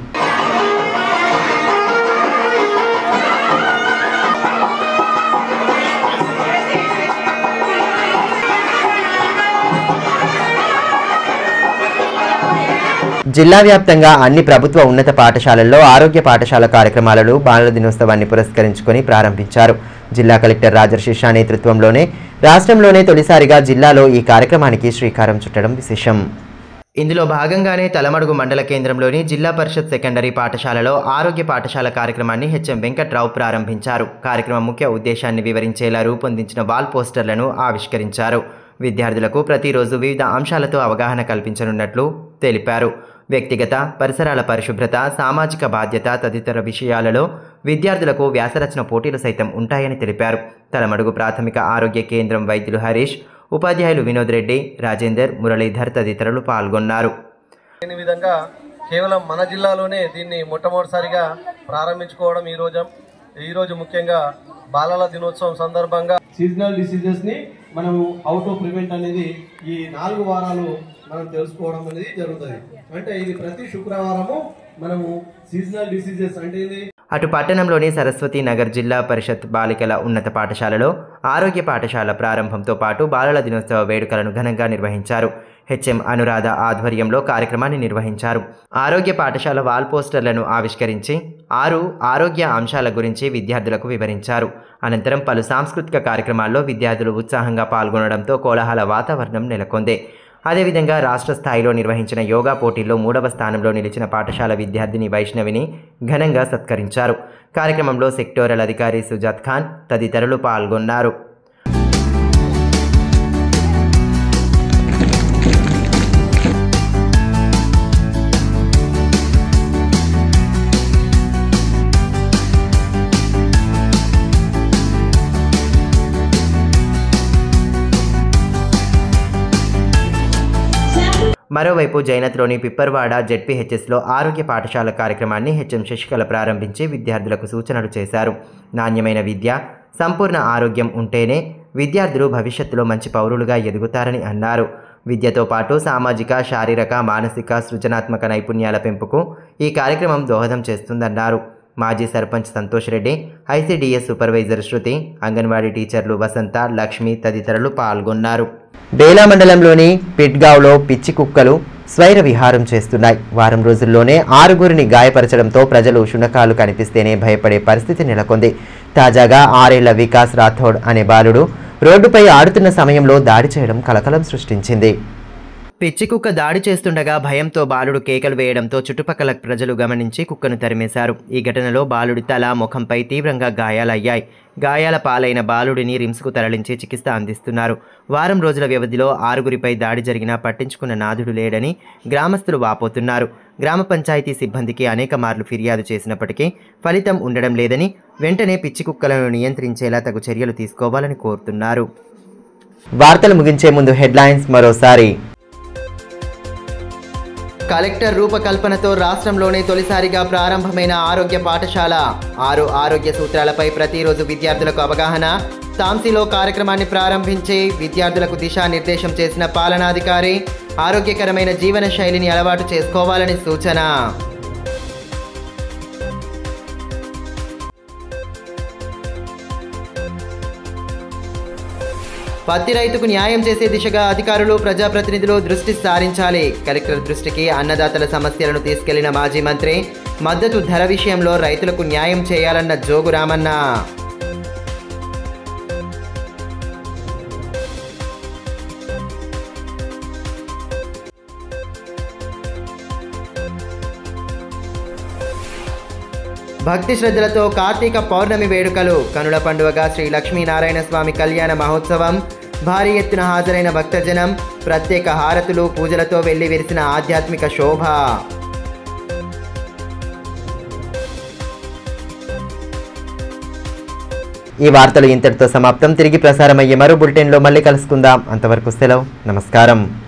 జిల్లా వ్యాప్తంగా అన్ని ప్రభుత్వ ఉన్నత పాఠశాలల్లో ఆరోగ్య పాఠశాల కార్యక్రమాలను బాలల దినోత్సవాన్ని పురస్కరించుకొని ప్రారంభించారు. జిల్లా కలెక్టర్ రాజర్షిషా నేతృత్వంలోనే రాష్ట్రంలోనే తొలిసారిగా జిల్లాలో ఈ కార్యక్రమానికి శ్రీకారం చుట్టడం విశేషం. ఇందులో భాగంగానే తలమడుగు మండల కేంద్రంలోని జిల్లా పరిషత్ సెకండరీ పాఠశాలలో ఆరోగ్య పాఠశాల కార్యక్రమాన్ని హెచ్ఎం వెంకట్రావు ప్రారంభించారు. కార్యక్రమం ముఖ్య ఉద్దేశాన్ని వివరించేలా రూపొందించిన వాల్ పోస్టర్లను ఆవిష్కరించారు. విద్యార్థులకు ప్రతిరోజు వివిధ అంశాలతో అవగాహన కల్పించనున్నట్లు తెలిపారు. వ్యక్తిగత పరిసరాల పరిశుభ్రత, సామాజిక బాధ్యత తదితర విషయాలలో విద్యార్థులకు వ్యాసరచన పోటీలు సైతం ఉంటాయని తెలిపారు. తలమడుగు ప్రాథమిక ఆరోగ్య కేంద్రం వైద్యులు హరీష్, ఉపాధ్యాయులు వినోద్ రెడ్డి, రాజేందర్, మురళీధర్ తదితరులు పాల్గొన్నారు. ఈ విధంగా కేవలం మన జిల్లాలోనే దీన్ని మొట్టమొదటిసారిగా ప్రారంభించుకోవడం ఈరోజు ముఖ్యంగా బాలల దినోత్సవం సందర్భంగా సీజనల్ డిసీజెస్ ని మనము హౌ టు ప్రివెంట్ అనేది ఈ 4 వారాలు మనం తెలుసుకోవడం అనేది జరుగుతుంది. అంటే ఇది ప్రతి శుక్రవారము మనము సీజనల్ డిసీజెస్ అంటే ఇది. అటు పట్టణంలోని సరస్వతి నగర్ జిల్లా పరిషత్ బాలికల ఉన్నత పాఠశాలలో ఆరోగ్య పాఠశాల ప్రారంభంతో పాటు బాలల దినోత్సవ వేడుకలను ఘనంగా నిర్వహించారు. హెచ్ఎం అనురాధ ఆధ్వర్యంలో కార్యక్రమాన్ని నిర్వహించారు. ఆరోగ్య పాఠశాల వాల్ పోస్టర్లను ఆవిష్కరించి 6 ఆరోగ్య అంశాల గురించి విద్యార్థులకు వివరించారు. అనంతరం పలు సాంస్కృతిక కార్యక్రమాల్లో విద్యార్థులు ఉత్సాహంగా పాల్గొనడంతో కోలాహల వాతావరణం నెలకొంది. అదేవిధంగా రాష్ట్ర స్థాయిలో నిర్వహించిన యోగా పోటీల్లో 3వ స్థానంలో నిలిచిన పాఠశాల విద్యార్థిని వైష్ణవిని ఘనంగా సత్కరించారు. కార్యక్రమంలో సెక్టోరల్ అధికారి సుజాత్ ఖాన్ తదితరులు పాల్గొన్నారు. మరోవైపు జైనత్లోని పిప్పర్వాడ జెడ్పీహెచ్ఎస్లో ఆరోగ్య పాఠశాల కార్యక్రమాన్ని హెచ్ఎం శశికళ ప్రారంభించి విద్యార్థులకు సూచనలు చేశారు. నాణ్యమైన విద్య, సంపూర్ణ ఆరోగ్యం ఉంటేనే విద్యార్థులు భవిష్యత్తులో మంచి పౌరులుగా ఎదుగుతారని అన్నారు. విద్యతో పాటు సామాజిక, శారీరక, మానసిక, సృజనాత్మక నైపుణ్యాల పెంపుకు ఈ కార్యక్రమం దోహదం చేస్తుందన్నారు. మాజీ సర్పంచ్ సంతోష్ రెడ్డి, ఐసీడీఎస్ సూపర్వైజర్ శృతి, అంగన్వాడీ టీచర్లు వసంత, లక్ష్మి తదితరులు పాల్గొన్నారు. బేలా మండలంలోని పిట్గావ్లో పిచ్చి కుక్కలు స్వైర విహారం చేస్తున్నాయి. వారం రోజుల్లోనే 6గురిని గాయపరచడంతో ప్రజలు శునకాలు కనిపిస్తేనే భయపడే పరిస్థితి నెలకొంది. తాజాగా 6 ఏళ్ల వికాస్ రాథోడ్ అనే బాలుడు రోడ్డుపై ఆడుతున్న సమయంలో దాడి చేయడం కలకలం సృష్టించింది. పిచ్చి కుక్క దాడి చేస్తుండగా భయంతో బాలుడు కేకలు వేయడంతో చుట్టుపక్కల ప్రజలు గమనించి కుక్కను తరిమేశారు. ఈ ఘటనలో బాలుడి తల, ముఖంపై తీవ్రంగా గాయాలయ్యాయి. గాయాల పాలైన బాలుడిని రిమ్స్కు తరలించి చికిత్స అందిస్తున్నారు. వారం రోజుల వ్యవధిలో 6గురిపై దాడి జరిగినా పట్టించుకున్న నాథుడు లేడని గ్రామస్తులు వాపోతున్నారు. గ్రామ పంచాయతీ సిబ్బందికి అనేక మార్లు ఫిర్యాదు చేసినప్పటికీ ఫలితం ఉండడం లేదని, వెంటనే పిచ్చి కుక్కలను నియంత్రించేలా తగు చర్యలు తీసుకోవాలని కోరుతున్నారు. వార్తలు ముగించే ముందు హెడ్లైన్స్ మరోసారి. కలెక్టర్ రూపకల్పనతో రాష్ట్రంలోనే తొలిసారిగా ప్రారంభమైన ఆరోగ్య పాఠశాల. 6 ఆరోగ్య సూత్రాలపై ప్రతిరోజు విద్యార్థులకు అవగాహన. తాంసీలో కార్యక్రమాన్ని ప్రారంభించి విద్యార్థులకు దిశానిర్దేశం చేసిన పాలనాధికారి. ఆరోగ్యకరమైన జీవన శైలిని అలవాటు చేసుకోవాలని సూచన. పత్తి రైతుకు న్యాయం చేసే దిశగా అధికారులు, ప్రజాప్రతినిధులు దృష్టి సారించాలి. కలెక్టర్ దృష్టికి అన్నదాతల సమస్యలను తీసుకెళ్లిన మాజీ మంత్రి. మద్దతు ధర విషయంలో రైతులకు న్యాయం చేయాలన్న జోగు రామన్న. భక్తి శ్రద్ధలతో కార్తీక పౌర్ణమి వేడుకలు కనుల పండుగగా శ్రీ లక్ష్మీనారాయణ స్వామి కళ్యాణ మహోత్సవం భారీ ఎత్తున హాజరైన భక్తజనం ప్రత్యేక హారతులు పూజలతో వెళ్లి విరిసిన ఆధ్యాత్మిక శోభ. ఈ వార్తలు ఇంతటితో సమాప్తం. తిరిగి ప్రసారమయ్యే మరో బులెటిన్లో మళ్ళీ కలుసుకుందాం. అంతవరకు సెలవు. నమస్కారం.